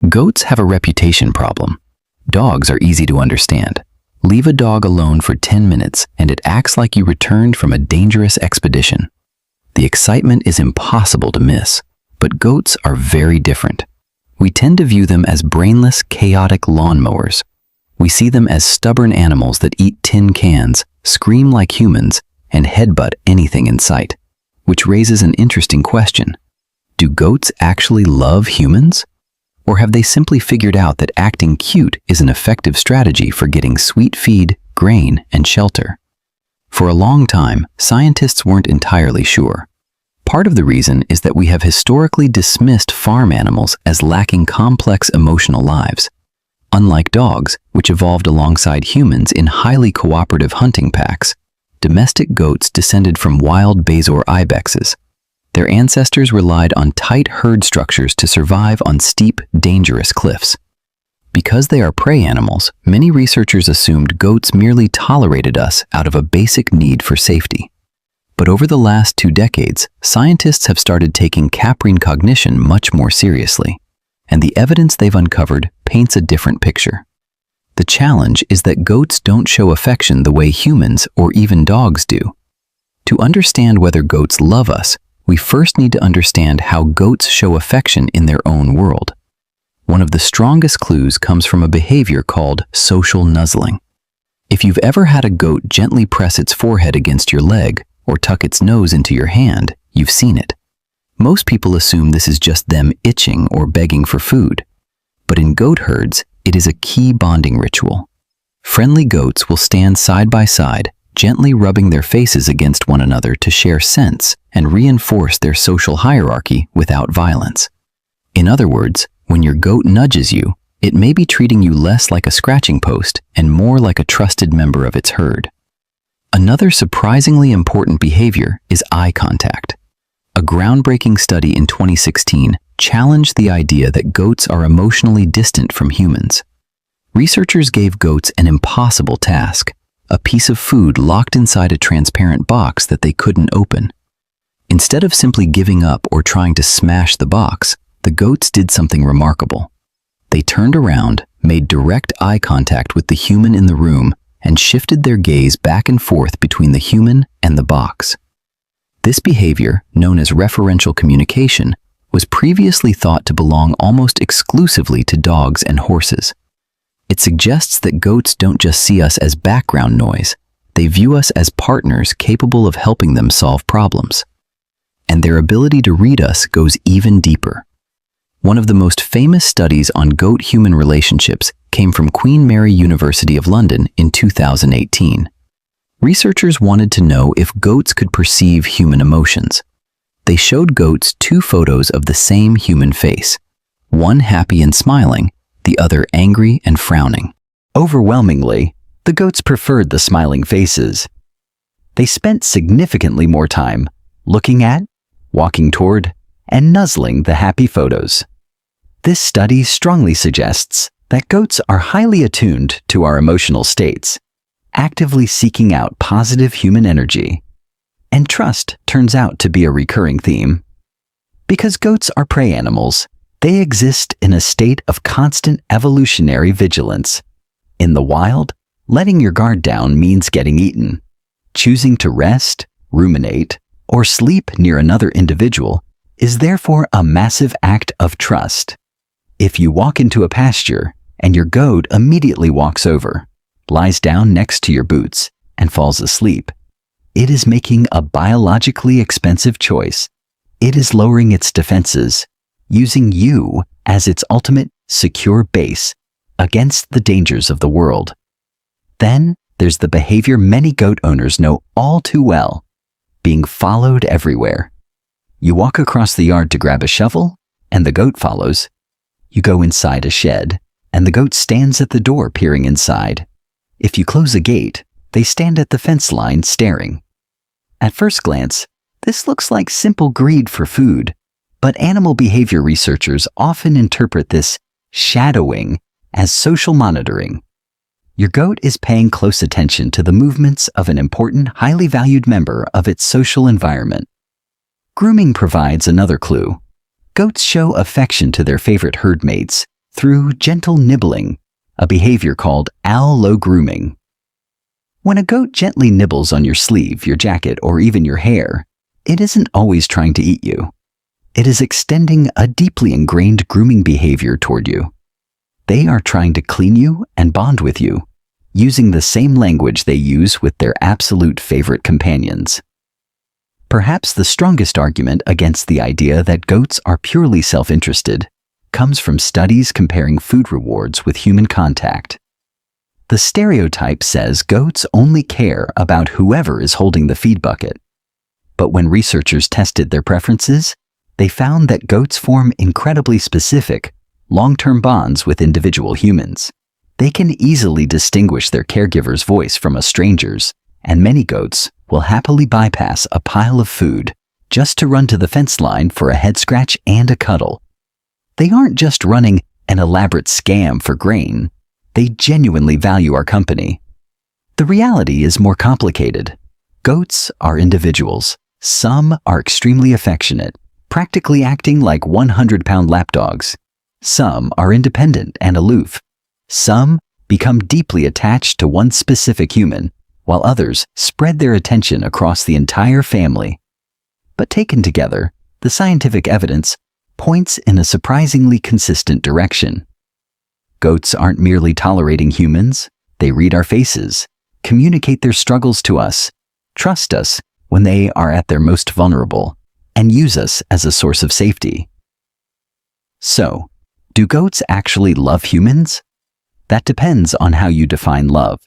Goats have a reputation problem. Dogs are easy to understand. Leave a dog alone for 10 minutes and it acts like you returned from a dangerous expedition. The excitement is impossible to miss, but goats are very different. We tend to view them as brainless, chaotic lawnmowers. We see them as stubborn animals that eat tin cans, scream like humans, and headbutt anything in sight. Which raises an interesting question. Do goats actually love humans? Or have they simply figured out that acting cute is an effective strategy for getting sweet feed, grain, and shelter? For a long time, scientists weren't entirely sure. Part of the reason is that we have historically dismissed farm animals as lacking complex emotional lives. Unlike dogs, which evolved alongside humans in highly cooperative hunting packs, domestic goats descended from wild Bezoar ibexes. Their ancestors relied on tight herd structures to survive on steep, dangerous cliffs. Because they are prey animals, many researchers assumed goats merely tolerated us out of a basic need for safety. But over the last 2 decades, scientists have started taking caprine cognition much more seriously, and the evidence they've uncovered paints a different picture. The challenge is that goats don't show affection the way humans or even dogs do. To understand whether goats love us, we first need to understand how goats show affection in their own world. One of the strongest clues comes from a behavior called social nuzzling. If you've ever had a goat gently press its forehead against your leg or tuck its nose into your hand, you've seen it. Most people assume this is just them itching or begging for food. But in goat herds, it is a key bonding ritual. Friendly goats will stand side by side, gently rubbing their faces against one another to share scents and reinforce their social hierarchy without violence. In other words, when your goat nudges you, it may be treating you less like a scratching post and more like a trusted member of its herd. Another surprisingly important behavior is eye contact. A groundbreaking study in 2016 challenged the idea that goats are emotionally distant from humans. Researchers gave goats an impossible task: a piece of food locked inside a transparent box that they couldn't open. Instead of simply giving up or trying to smash the box, the goats did something remarkable. They turned around, made direct eye contact with the human in the room, and shifted their gaze back and forth between the human and the box. This behavior, known as referential communication, was previously thought to belong almost exclusively to dogs and horses. It suggests that goats don't just see us as background noise, they view us as partners capable of helping them solve problems. And their ability to read us goes even deeper. One of the most famous studies on goat-human relationships came from Queen Mary University of London in 2018. Researchers wanted to know if goats could perceive human emotions. They showed goats 2 photos of the same human face, one happy and smiling, the other angry and frowning. Overwhelmingly, the goats preferred the smiling faces. They spent significantly more time looking at, walking toward, and nuzzling the happy photos. This study strongly suggests that goats are highly attuned to our emotional states, actively seeking out positive human energy. And trust turns out to be a recurring theme. Because goats are prey animals, they exist in a state of constant evolutionary vigilance. In the wild, letting your guard down means getting eaten. Choosing to rest, ruminate, or sleep near another individual is therefore a massive act of trust. If you walk into a pasture and your goat immediately walks over, lies down next to your boots, and falls asleep, it is making a biologically expensive choice. It is lowering its defenses, using you as its ultimate secure base against the dangers of the world. Then there's the behavior many goat owners know all too well: being followed everywhere. You walk across the yard to grab a shovel, and the goat follows. You go inside a shed, and the goat stands at the door peering inside. If you close a gate, they stand at the fence line staring. At first glance, this looks like simple greed for food, but animal behavior researchers often interpret this shadowing as social monitoring. Your goat is paying close attention to the movements of an important, highly valued member of its social environment. Grooming provides another clue. Goats show affection to their favorite herd mates through gentle nibbling, a behavior called allo-grooming. When a goat gently nibbles on your sleeve, your jacket, or even your hair, it isn't always trying to eat you. It is extending a deeply ingrained grooming behavior toward you. They are trying to clean you and bond with you, using the same language they use with their absolute favorite companions. Perhaps the strongest argument against the idea that goats are purely self-interested comes from studies comparing food rewards with human contact. The stereotype says goats only care about whoever is holding the feed bucket. But when researchers tested their preferences, they found that goats form incredibly specific, long-term bonds with individual humans. They can easily distinguish their caregiver's voice from a stranger's, and many goats will happily bypass a pile of food just to run to the fence line for a head scratch and a cuddle. They aren't just running an elaborate scam for grain. They genuinely value our company. The reality is more complicated. Goats are individuals. Some are extremely affectionate, practically acting like 100-pound lapdogs. Some are independent and aloof. Some become deeply attached to one specific human, while others spread their attention across the entire family. But taken together, the scientific evidence points in a surprisingly consistent direction. Goats aren't merely tolerating humans. They read our faces, communicate their struggles to us, trust us when they are at their most vulnerable, and use us as a source of safety. So, do goats actually love humans? That depends on how you define love.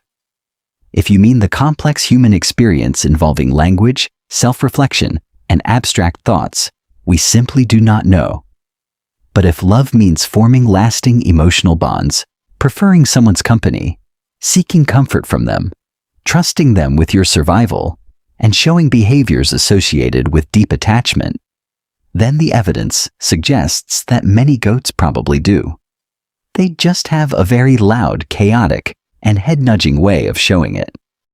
If you mean the complex human experience involving language, self-reflection, and abstract thoughts, we simply do not know. But if love means forming lasting emotional bonds, preferring someone's company, seeking comfort from them, trusting them with your survival, and showing behaviors associated with deep attachment, then the evidence suggests that many goats probably do. They just have a very loud, chaotic, and head-nudging way of showing it.